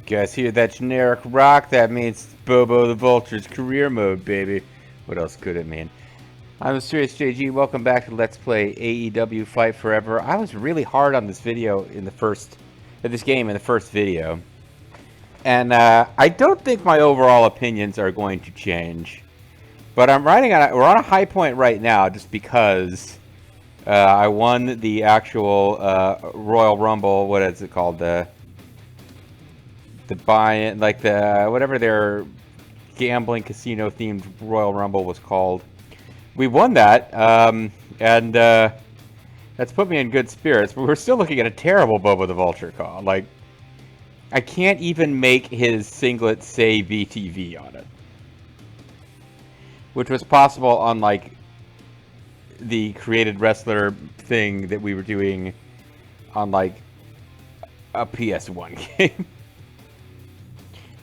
Guys, hear that generic rock? That means Bobo the Vulture's career mode, baby. What else could it mean? I'm Mysterious JG. Welcome back to Let's Play AEW Fight Forever. I was really hard on this video in the first, this game in the first video, and I don't think my overall opinions are going to change. But I'm we're on a high point right now, just because I won the actual Royal Rumble. What is it called? The buy-in, like the whatever their gambling casino themed Royal Rumble was called. We won that, and that's put me in good spirits. But we're still looking at a terrible Bobo the Vulture call. Like, I can't even make his singlet say VTV on it, which was possible on like the created wrestler thing that we were doing on like a PS1 game.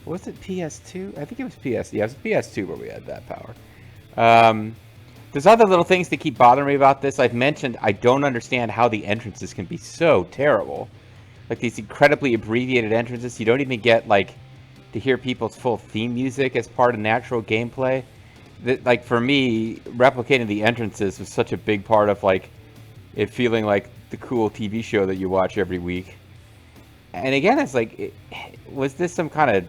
Was it PS2? I think it was PS. Yeah, it was PS2 where we had that power. There's other little things that keep bothering me about this. I've mentioned I don't understand how the entrances can be so terrible. Like these incredibly abbreviated entrances. You don't even get like to hear people's full theme music as part of natural gameplay. That, like, for me, replicating the entrances was such a big part of like it feeling like the cool TV show that you watch every week. And again, it's like, was this some kind of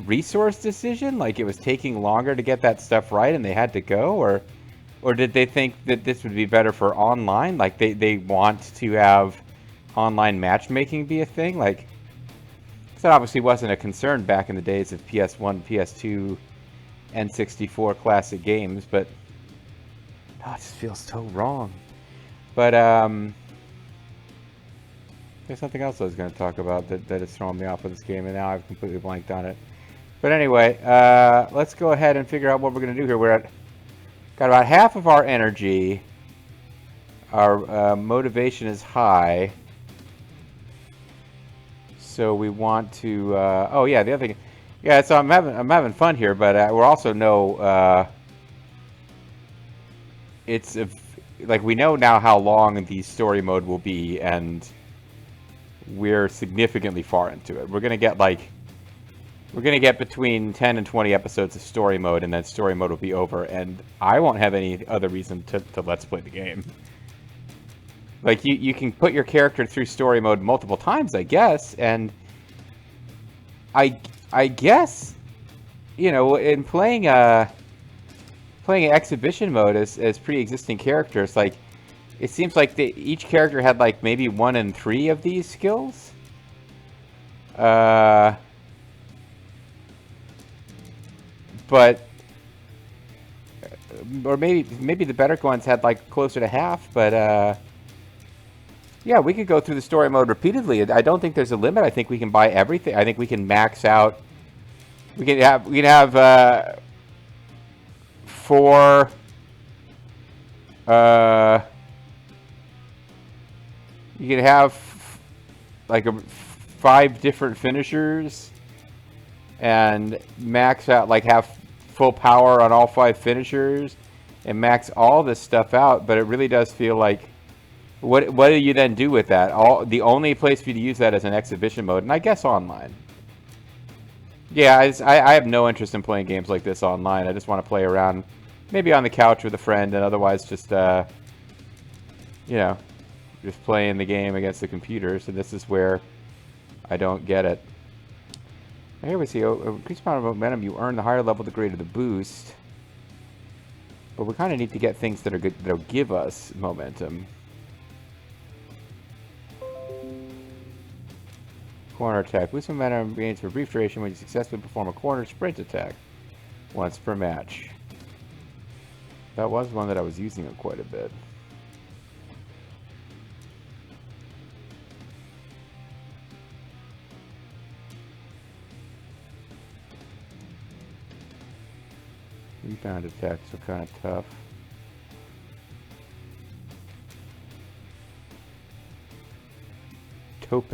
resource decision? Like it was taking longer to get that stuff right and they had to go? Or did they think that this would be better for online? Like they want to have online matchmaking be a thing? Like, that obviously wasn't a concern back in the days of PS1, PS2, N64 classic games, but oh, it just feels so wrong. But there's something else I was going to talk about that is throwing me off of this game, and now I've completely blanked on it. But anyway, let's go ahead and figure out what we're going to do here. Got about half of our energy. Our motivation is high. So we want to... oh yeah, the other thing... Yeah, so I'm having fun here, but we're also know... it's... like, we know now how long the story mode will be, and we're significantly far into it. We're going to get, like... We're going to get between 10 and 20 episodes of story mode, and then story mode will be over, and I won't have any other reason to let's play the game. Like, you can put your character through story mode multiple times, I guess, and I guess, you know, in playing exhibition mode as pre-existing characters, like, it seems like each character had, like, maybe 1 in 3 of these skills. But, or maybe the better ones had like closer to half, but yeah, we could go through the story mode repeatedly. I don't think there's a limit. I think we can buy everything. I think we can max out. We can have 4 you can have like 5 different finishers and max out, like have full power on all 5 finishers and max all this stuff out. But it really does feel like, what do you then do with that? The only place for you to use that is an exhibition mode, and I guess online. Yeah, I have no interest in playing games like this online. I just want to play around, maybe on the couch with a friend, and otherwise just you know, just playing the game against the computer. So this is where I don't get it. Here we see, increased amount of momentum you earn, the higher level, the greater the boost. But we kind of need to get things that are good, that'll give us momentum. Corner attack. Boost momentum gains for a brief duration when you successfully perform a corner sprint attack once per match. That was one that I was using quite a bit. Rebound attacks are kind of tough. Tope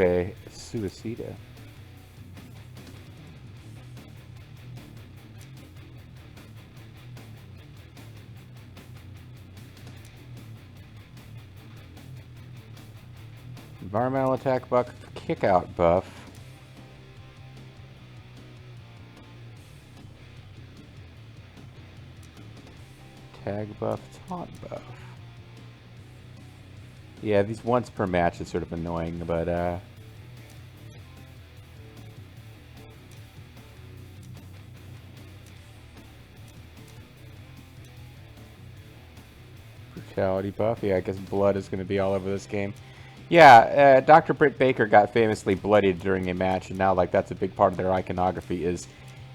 Suicida. Environmental attack buff, kick out buff. Tag buff, taunt buff. Yeah, these once per match is sort of annoying, but brutality buff. Yeah, I guess blood is going to be all over this game. Yeah, Dr. Britt Baker got famously bloodied during a match, and now like that's a big part of their iconography is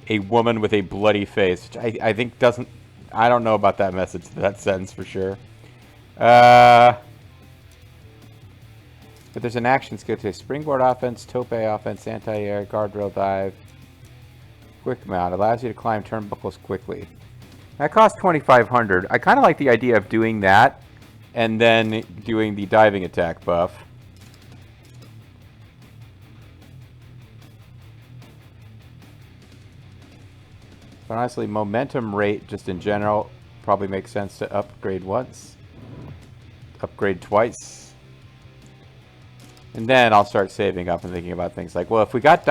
a woman with a bloody face, which I think doesn't. I don't know about that message, that sentence for sure. But there's an action skill to springboard offense, tope offense, anti-air, guardrail dive, quick mount. Allows you to climb turnbuckles quickly. That costs 2,500. I kind of like the idea of doing that and then doing the diving attack buff. But honestly, momentum rate just in general probably makes sense to upgrade once, upgrade twice. And then I'll start saving up and thinking about things like, well, if we got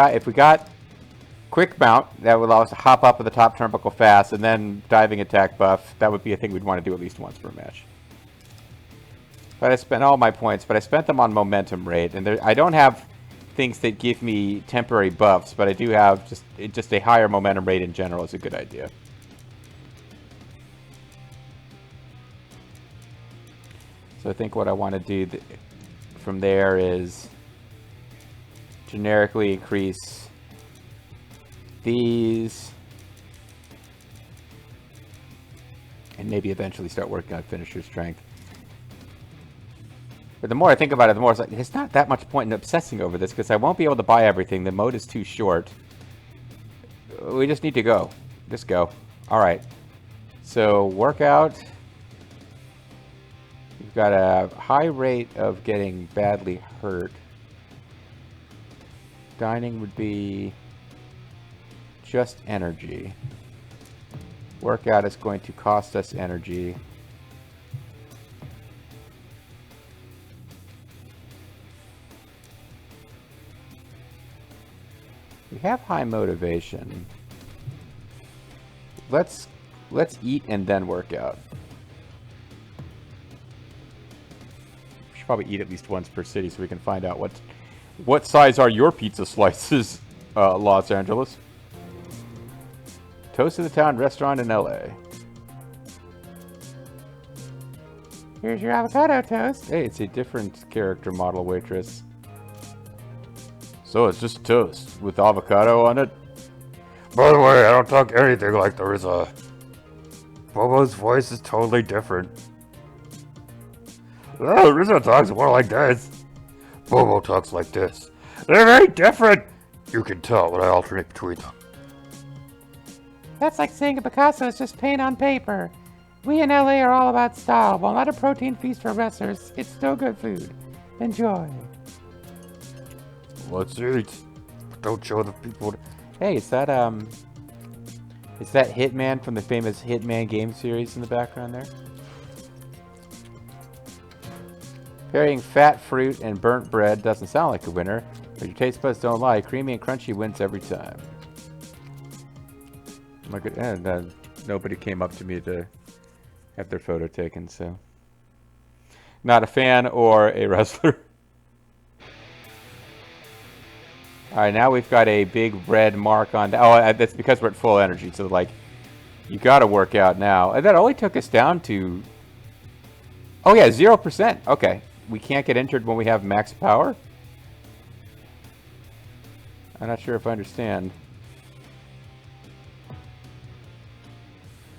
quick mount, that would allow us to hop up at the top turnbuckle fast, and then diving attack buff, that would be a thing we'd want to do at least once per match. But I spent all my points, but I spent them on momentum rate, and I don't have things that give me temporary buffs, but I do have just a higher momentum rate in general is a good idea. So I think what I want to do from there is generically increase these and maybe eventually start working on finisher strength. But the more I think about it, the more it's like, there's not that much point in obsessing over this because I won't be able to buy everything. The mode is too short. We just need to go. Just go. Alright. So, workout. We've got a high rate of getting badly hurt. Dining would be just energy. Workout is going to cost us energy. We have high motivation. Let's eat and then work out. We should probably eat at least once per city so we can find out what size are your pizza slices, Los Angeles. Toast of the Town restaurant in LA. Here's your avocado toast. Hey, it's a different character model waitress. So it's just toast with avocado on it. By the way, I don't talk anything like there is a... Bobo's voice is totally different. Oh, Rizzo talks more like this. Bobo talks like this. They're very different. You can tell when I alternate between them. That's like saying a Picasso is just paint on paper. We in LA are all about style. While not a protein feast for wrestlers, it's still good food. Enjoy. Let's eat. Don't show the people. Hey, is that Hitman from the famous Hitman game series in the background there? Pairing fat fruit and burnt bread doesn't sound like a winner, but your taste buds don't lie. Creamy and crunchy wins every time. Look at, and nobody came up to me to have their photo taken, so not a fan or a wrestler. All right, now we've got a big red mark on. Oh, that's because we're at full energy. So like, you got to work out now. And that only took us down to. Oh yeah, 0%. Okay, we can't get injured when we have max power. I'm not sure if I understand.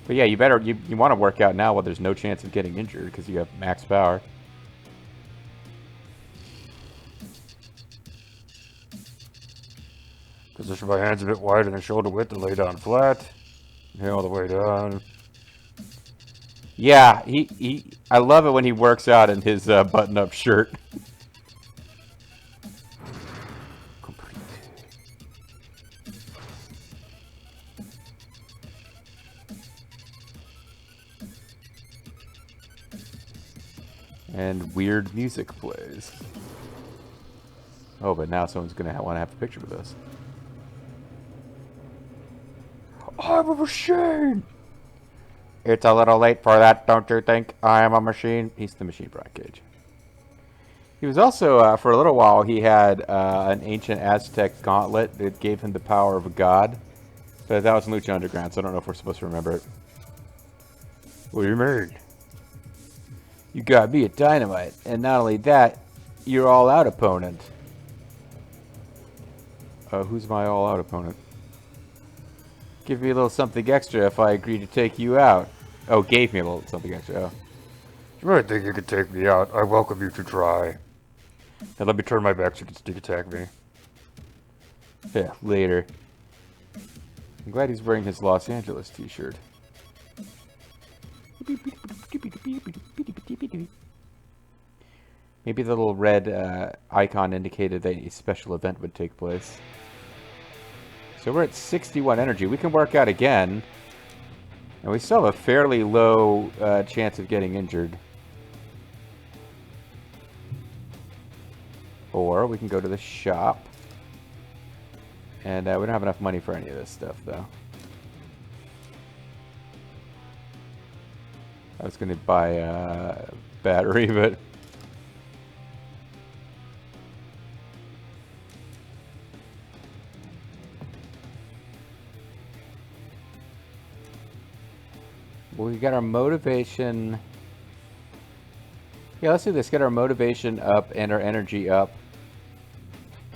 But yeah, you better you want to work out now while there's no chance of getting injured because you have max power. Position my hands a bit wider than shoulder width and lay down flat. All the way down. Yeah, I love it when he works out in his button-up shirt. And weird music plays. Oh, but now someone's going to want to have a picture with us. I'm a machine! It's a little late for that, don't you think? I am a machine. He's the machine, Brian Cage. He was also, for a little while, he had an ancient Aztec gauntlet that gave him the power of a god. But that was in Lucha Underground, so I don't know if we're supposed to remember it. What do you mean? You got me at Dynamite, and not only that, you're all-out opponent. Who's my all-out opponent? Give me a little something extra if I agree to take you out. Oh, gave me a little something extra. Oh. You might think you could take me out. I welcome you to try. Now let me turn my back so you can sneak attack me. Yeah, later. I'm glad he's wearing his Los Angeles t-shirt. Maybe the little red icon indicated that a special event would take place. So we're at 61 energy. We can work out again. And we still have a fairly low chance of getting injured. Or we can go to the shop. And we don't have enough money for any of this stuff, though. I was going to buy a battery, but... Well, we got our motivation... Yeah, let's do this. Get our motivation up and our energy up.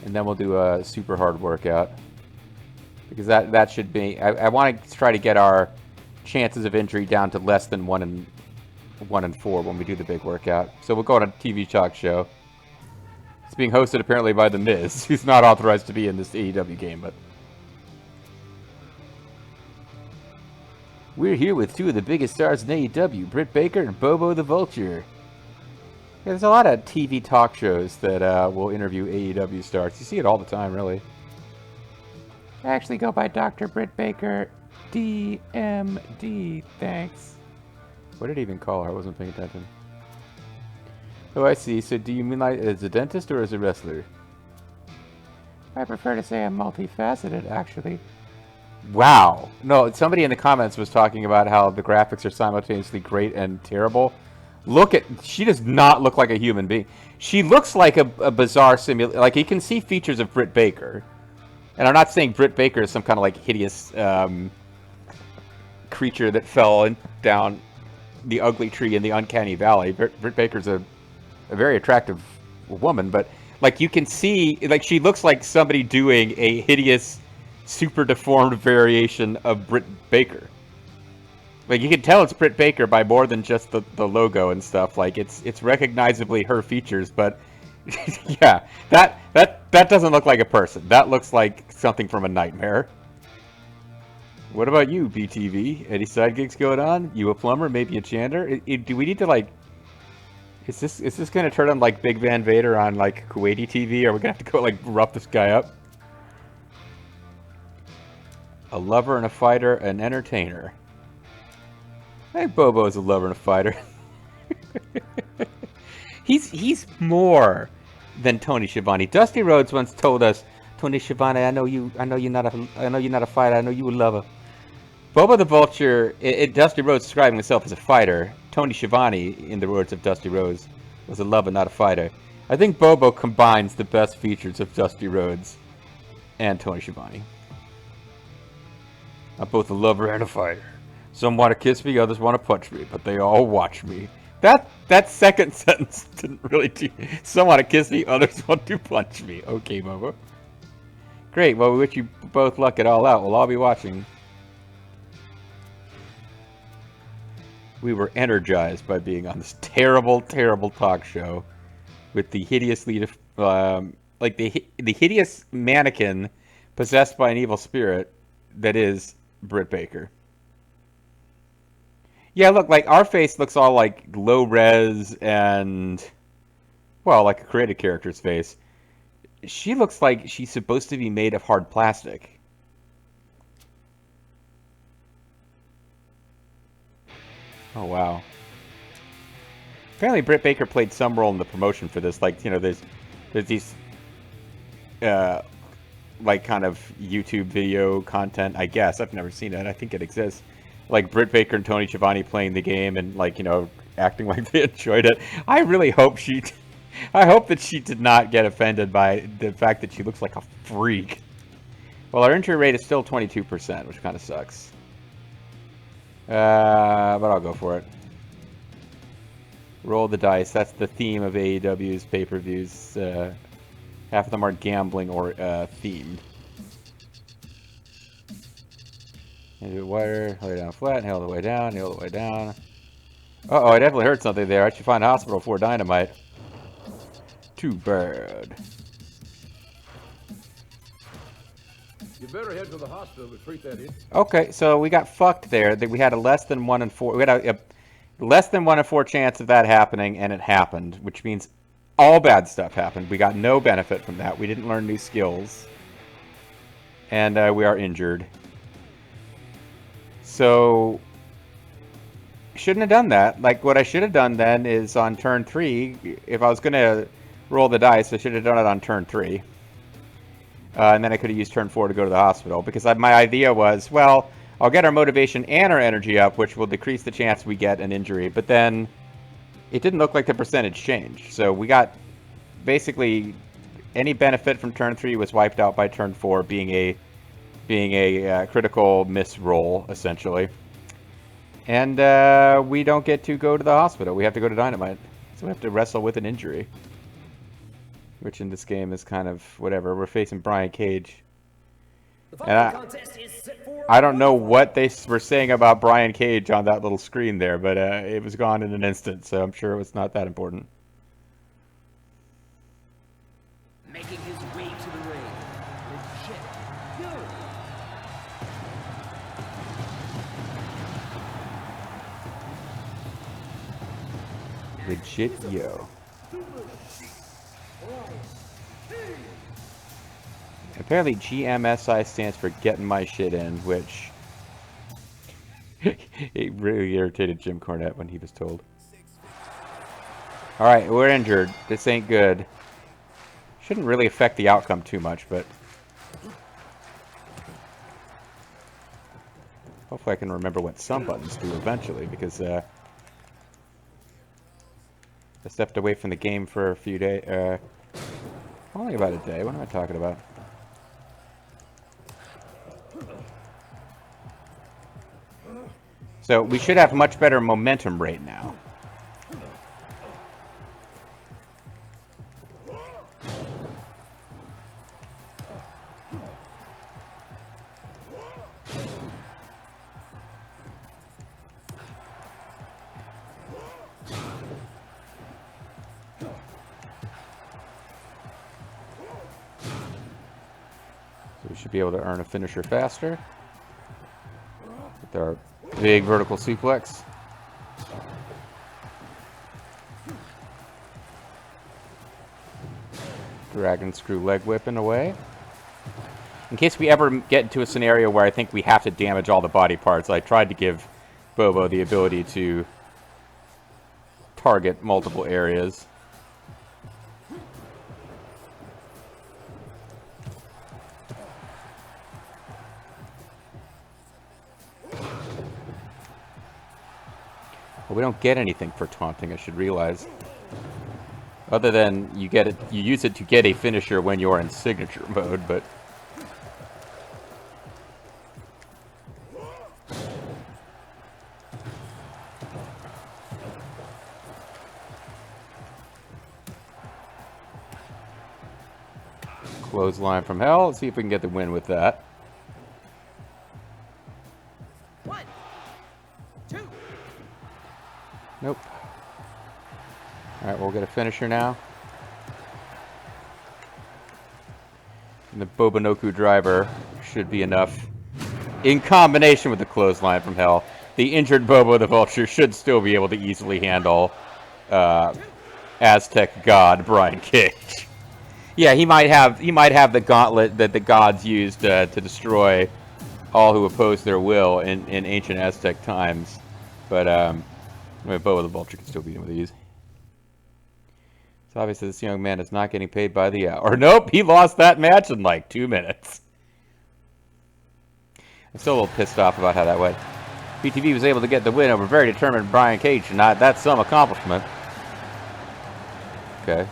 And then we'll do a super hard workout. Because that should be... I want to try to get our chances of injury down to less than 1 in 4 when we do the big workout. So we'll go on a TV talk show. It's being hosted apparently by The Miz, who's not authorized to be in this AEW game, but... We're here with 2 of the biggest stars in AEW, Britt Baker and Bobo the Vulture. Yeah, there's a lot of TV talk shows that will interview AEW stars. You see it all the time, really. I actually go by Dr. Britt Baker, DMD, thanks. What did he even call her? I wasn't paying attention. Oh, I see. So do you mean like as a dentist or as a wrestler? I prefer to say I'm multifaceted, actually. Wow. No, somebody in the comments was talking about how the graphics are simultaneously great and terrible. Look at... She does not look like a human being. She looks like a bizarre simulation. Like, you can see features of Britt Baker. And I'm not saying Britt Baker is some kind of, like, hideous creature that fell down the ugly tree in the uncanny valley. Britt Baker's a very attractive woman, but, like, you can see... Like, she looks like somebody doing a hideous... super deformed variation of Britt Baker. Like, you can tell it's Britt Baker by more than just the logo and stuff. Like, it's recognizably her features, but yeah, that doesn't look like a person. That looks like something from a nightmare. What about you, BTV? Any side gigs going on? You a plumber? Maybe a janitor? Do we need to, like... Is this going to turn on, like, Big Van Vader on, like, Kuwaiti TV? Or are we going to have to go, like, rough this guy up? A lover and a fighter, an entertainer. I think Bobo's a lover and a fighter. he's more than Tony Schiavone. Dusty Rhodes once told us, Tony Schiavone, I know you're not a fighter. I know you a lover. Bobo the Vulture. Dusty Rhodes describing himself as a fighter. Tony Schiavone, in the words of Dusty Rhodes, was a lover, not a fighter. I think Bobo combines the best features of Dusty Rhodes and Tony Schiavone. I'm both a lover and a fighter. Some want to kiss me, others want to punch me, but they all watch me. That second sentence didn't really do... Some want to kiss me, others want to punch me. Okay, Bobo. Great, well, we wish you both luck at All Out. We'll all be watching. We were energized by being on this terrible, terrible talk show with the hideously... like, the hideous mannequin possessed by an evil spirit that is... Britt Baker. Yeah, look, like, our face looks all, like, low-res and, well, like a created character's face. She looks like she's supposed to be made of hard plastic. Oh, wow. Apparently Britt Baker played some role in the promotion for this. Like, you know, there's these... like kind of YouTube video content, I guess. I've never seen it. I think it exists. like Britt Baker and Tony Schiavone playing the game and like, you know, acting like they enjoyed it. I really hope I hope that she did not get offended by the fact that she looks like a freak. Well, our injury rate is still 22%, which kind of sucks. But I'll go for it. Roll the dice. That's the theme of AEW's pay-per-views. Half of them are gambling or themed. Into wider, lay down flat, nail the way down, nail the way down. Uh-oh, I definitely heard something there. I should find a hospital for Dynamite. Too bad. You better head to the hospital to treat that injury. Okay, so we got fucked there. We had a less than 1 in 4. We had a less than 1 in 4 chance of that happening, and it happened, which means all bad stuff happened. We got no benefit from that. We didn't learn new skills, and we are injured. So, shouldn't have done that. Like, what I should have done then is on turn 3, if I was going to roll the dice, I should have done it on turn 3. And then I could have used turn 4 to go to the hospital. Because my idea was, well, I'll get our motivation and our energy up, which will decrease the chance we get an injury. But then, it didn't look like the percentage changed. So we got, basically, any benefit from turn 3 was wiped out by turn 4 being a critical miss roll, essentially. And we don't get to go to the hospital. We have to go to Dynamite. So we have to wrestle with an injury. Which in this game is kind of whatever. We're facing Brian Cage. And I don't know what they were saying about Brian Cage on that little screen there, but it was gone in an instant, so I'm sure it was not that important. Making his way to the ring. Legit yo. Apparently GMSI stands for getting my shit in, which it really irritated Jim Cornette when he was told. Alright, we're injured. This ain't good. Shouldn't really affect the outcome too much, but hopefully I can remember what some buttons do eventually, because I stepped away from the game for a few days. Only about a day. What am I talking about? So we should have much better momentum rate now. So we should be able to earn a finisher faster. With our big vertical suplex. Dragon screw leg whipping away. In case we ever get into a scenario where I think we have to damage all the body parts, I tried to give Bobo the ability to target multiple areas. Well, we don't get anything for taunting, I should realize. Other than you get it, you use it to get a finisher when you're in signature mode, but clothesline from hell. Let's see if we can get the win with that. 1, 2. Nope. Alright, we'll get a finisher now. And the Bobanoku driver should be enough. In combination with the clothesline from hell, the injured Bobo the Vulture should still be able to easily handle Aztec god Brian Cage. Yeah, he might have the gauntlet that the gods used to destroy all who oppose their will in ancient Aztec times. But I mean, Bobo the Vulture can still beat him with ease. So obviously this young man is not getting paid by the hour. Nope, he lost that match in like 2 minutes. I'm still a little pissed off about how that went. BTV was able to get the win over very determined Brian Cage tonight. That's some accomplishment. Okay.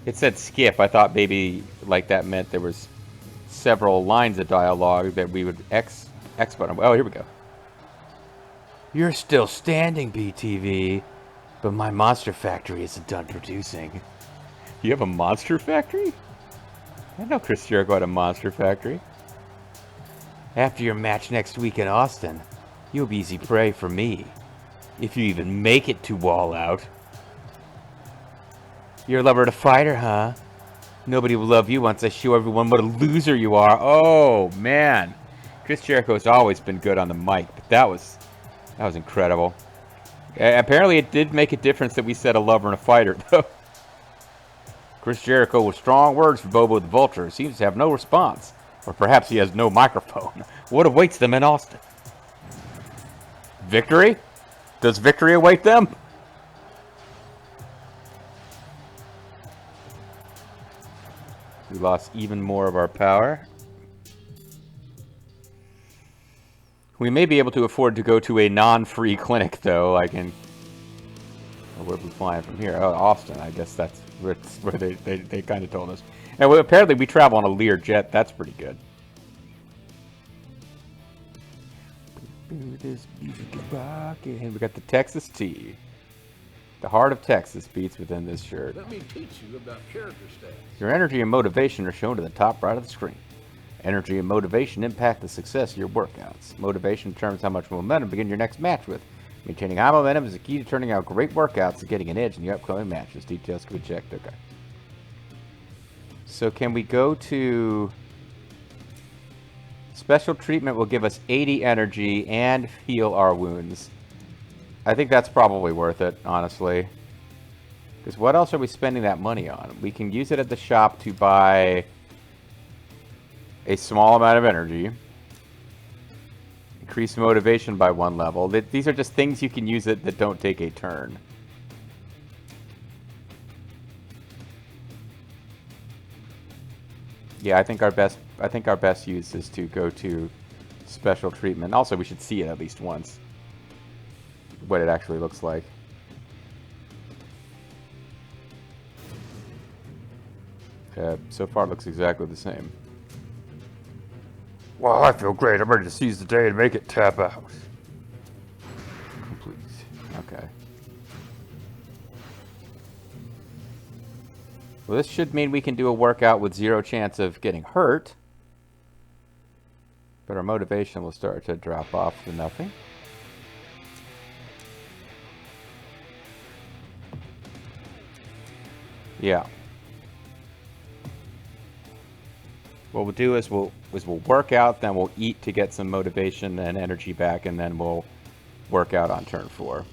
It said skip. I thought maybe like that meant there was several lines of dialogue that we would X button. Oh, here we go. You're still standing, BTV, but my Monster Factory isn't done producing. You have a Monster Factory? I know Chris Jericho had a Monster Factory. After your match next week in Austin, you'll be easy prey for me. If you even make it to Wall Out. You're a lover of the fighter, huh? Nobody will love you once I show everyone what a loser you are. Oh, man. Chris Jericho's always been good on the mic, but that was incredible. Apparently it did make a difference that we said a lover and a fighter, though. Chris Jericho with strong words for Bobo the Vulture seems to have no response. Or perhaps he has no microphone. What awaits them in Austin? Victory? Does victory await them? We lost even more of our power. We may be able to afford to go to a non-free clinic, though. Where are we flying from here? Oh, Austin. I guess that's where they kind of told us. And apparently we travel on a Lear jet. That's pretty good. This music is rocking. We got the Texas T. The heart of Texas beats within this shirt. Let me teach you about character stats. Your energy and motivation are shown to the top right of the screen. Energy and motivation impact the success of your workouts. Motivation determines how much momentum to begin your next match with. Maintaining high momentum is the key to turning out great workouts and getting an edge in your upcoming matches. Details can be checked. Okay. So can we go to... Special treatment will give us 80 energy and heal our wounds. I think that's probably worth it, honestly. Because what else are we spending that money on? We can use it at the shop to buy a small amount of energy. Increase motivation by 1 level. These are just things you can use it that don't take a turn. Yeah, I think our best use is to go to special treatment. Also, we should see it at least once. What it actually looks like. So far it looks exactly the same. Wow, I feel great. I'm ready to seize the day and make it tap out. Complete. Okay. Well, this should mean we can do a workout with 0 chance of getting hurt. But our motivation will start to drop off to nothing. Yeah. What we'll do is we'll work out, then we'll eat to get some motivation and energy back, and then we'll work out on turn 4.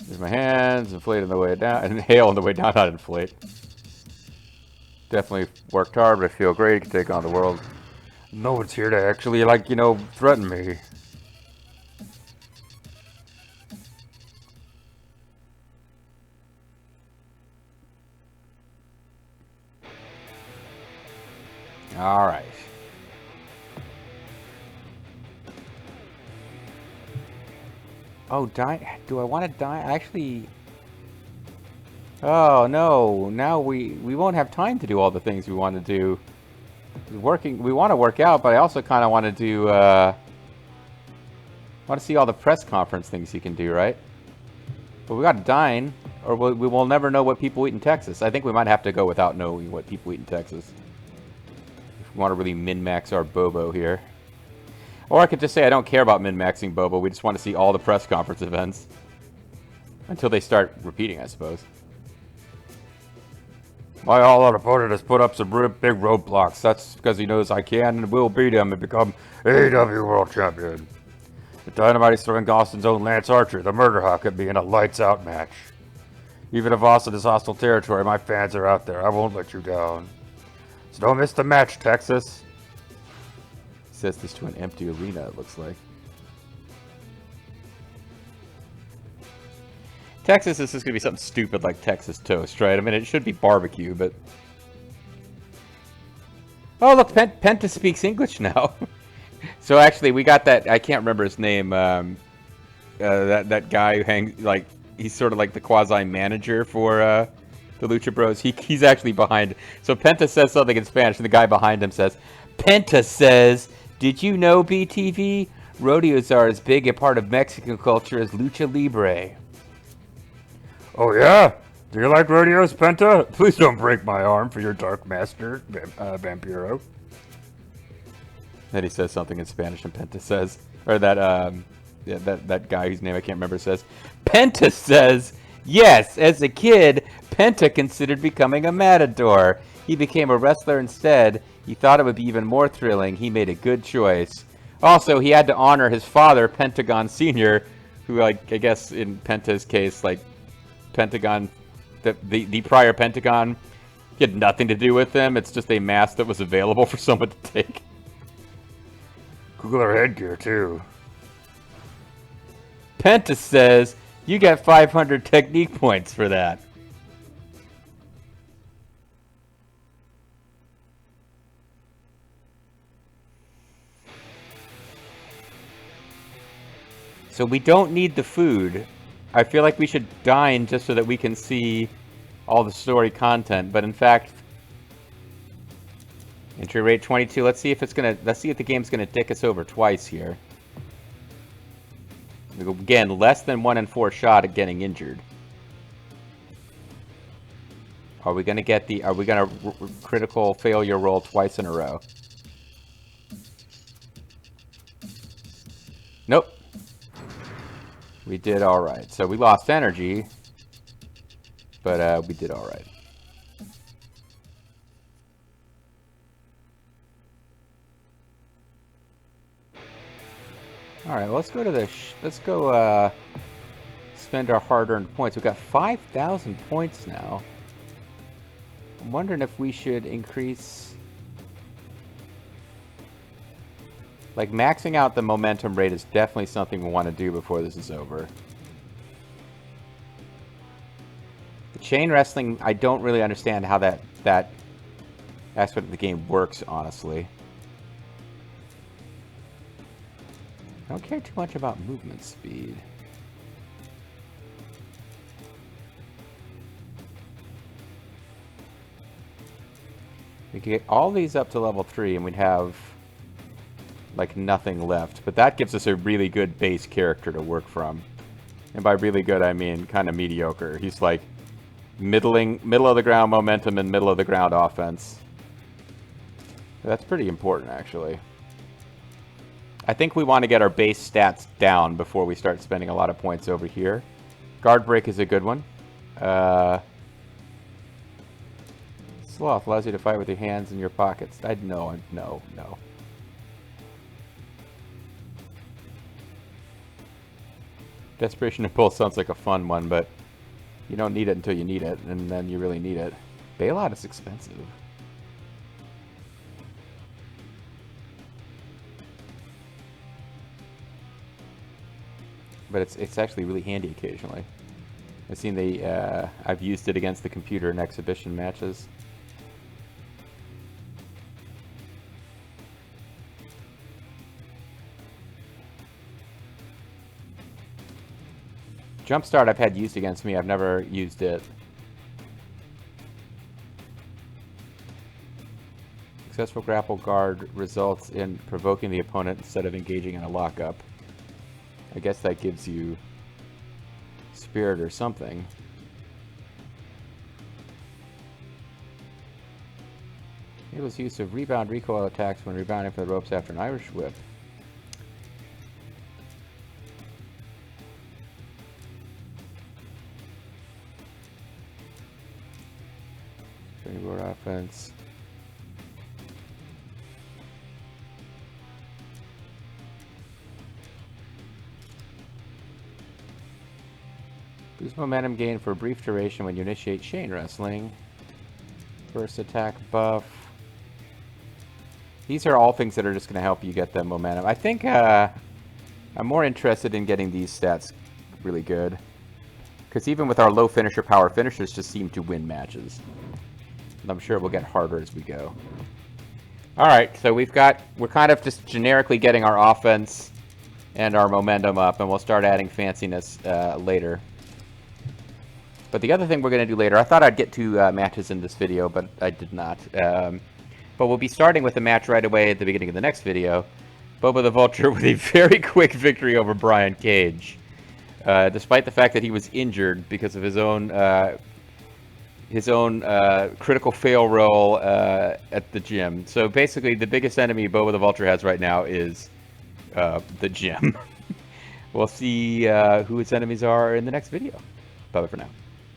There's my hands, inflate on the way down, inhale on the way down, not inflate. Definitely worked hard, but I feel great. I can take on the world. No one's here to actually, threaten me. All right. Oh, die. Do I want to die? Actually. Oh, no. Now we won't have time to do all the things we want to do. We want to work out, but I also kind of want to do, want to see all the press conference things you can do, right? But we got to dine, or we will never know what people eat in Texas. I think we might have to go without knowing what people eat in Texas. If we want to really min-max our Bobo here. Or I could just say I don't care about min-maxing Bobo. We just want to see all the press conference events. Until they start repeating, I suppose. My all-out opponent has put up some big roadblocks. That's because he knows I can and will beat him and become AEW World Champion. The Dynamite is throwing Austin's own Lance Archer, the Murder Hawk, at me in a lights-out match. Even if Austin is hostile territory, my fans are out there. I won't let you down. So don't miss the match, Texas. He says this to an empty arena, it looks like. Texas, this is going to be something stupid like Texas toast, right? I mean, it should be barbecue, but... Oh, look, Penta speaks English now. So actually, we got that. I can't remember his name. That guy who hangs like he's sort of like the quasi manager for the Lucha Bros. He's actually behind. So Penta says something in Spanish, and the guy behind him says, "Penta says, did you know BTV? Rodeos are as big a part of Mexican culture as lucha libre." Oh yeah? Do you like rodeos, Penta? Please don't break my arm for your Dark Master, Vampiro. Then he says something in Spanish, and Penta says, or that yeah, that guy whose name I can't remember says, Penta says, yes, as a kid, Penta considered becoming a matador. He became a wrestler instead. He thought it would be even more thrilling. He made a good choice. Also, he had to honor his father, Pentagon Sr., who, like, I guess in Penta's case, like, Pentagon, the prior Pentagon, he had nothing to do with them. It's just a mask that was available for someone to take. Cooler headgear, too. Penta says, you got 500 technique points for that. So we don't need the food. I feel like we should dine just so that we can see all the story content, but in fact, entry rate 22. Let's see if the game's gonna dick us over twice here. Again, less than 1 in 4 shot at getting injured. Are we gonna critical failure roll twice in a row? Nope. We did all right. So we lost energy, but we did all right. All right, let's go to the. Let's go spend our hard-earned points. We've got 5,000 points now. I'm wondering if we should increase. Like, maxing out the momentum rate is definitely something we want to do before this is over. The chain wrestling, I don't really understand how that aspect of the game works, honestly. I don't care too much about movement speed. We could get all these up to level 3 and we'd have like nothing left, but that gives us a really good base character to work from. And by really good, I mean kind of mediocre. He's like middle of the ground momentum and middle of the ground offense. That's pretty important, actually. I think we want to get our base stats down before we start spending a lot of points over here. Guard break is a good one. Sloth allows you to fight with your hands in your pockets. No. Desperation Impulse sounds like a fun one, but you don't need it until you need it, and then you really need it. Bailout is expensive. But it's actually really handy occasionally. I've seen I've used it against the computer in exhibition matches. Jumpstart I've had used against me. I've never used it. Successful grapple guard results in provoking the opponent instead of engaging in a lockup. I guess that gives you spirit or something. It was use of rebound recoil attacks when rebounding from the ropes after an Irish whip. Springboard offense. Boost momentum gain for a brief duration when you initiate chain wrestling. First attack buff. These are all things that are just going to help you get the momentum. I think I'm more interested in getting these stats really good. Because even with our low finisher power, finishers just seem to win matches. And I'm sure it will get harder as we go. All right, so we're kind of just generically getting our offense and our momentum up, and we'll start adding fanciness later. But the other thing we're going to do later, I thought I'd get 2 matches in this video, but I did not. But we'll be starting with a match right away at the beginning of the next video. Bobo the Vulture with a very quick victory over Brian Cage. Despite the fact that he was injured because of his own critical fail roll at the gym. So basically, the biggest enemy Bobo the Vulture has right now is the gym. We'll see who his enemies are in the next video. Bye-bye for now.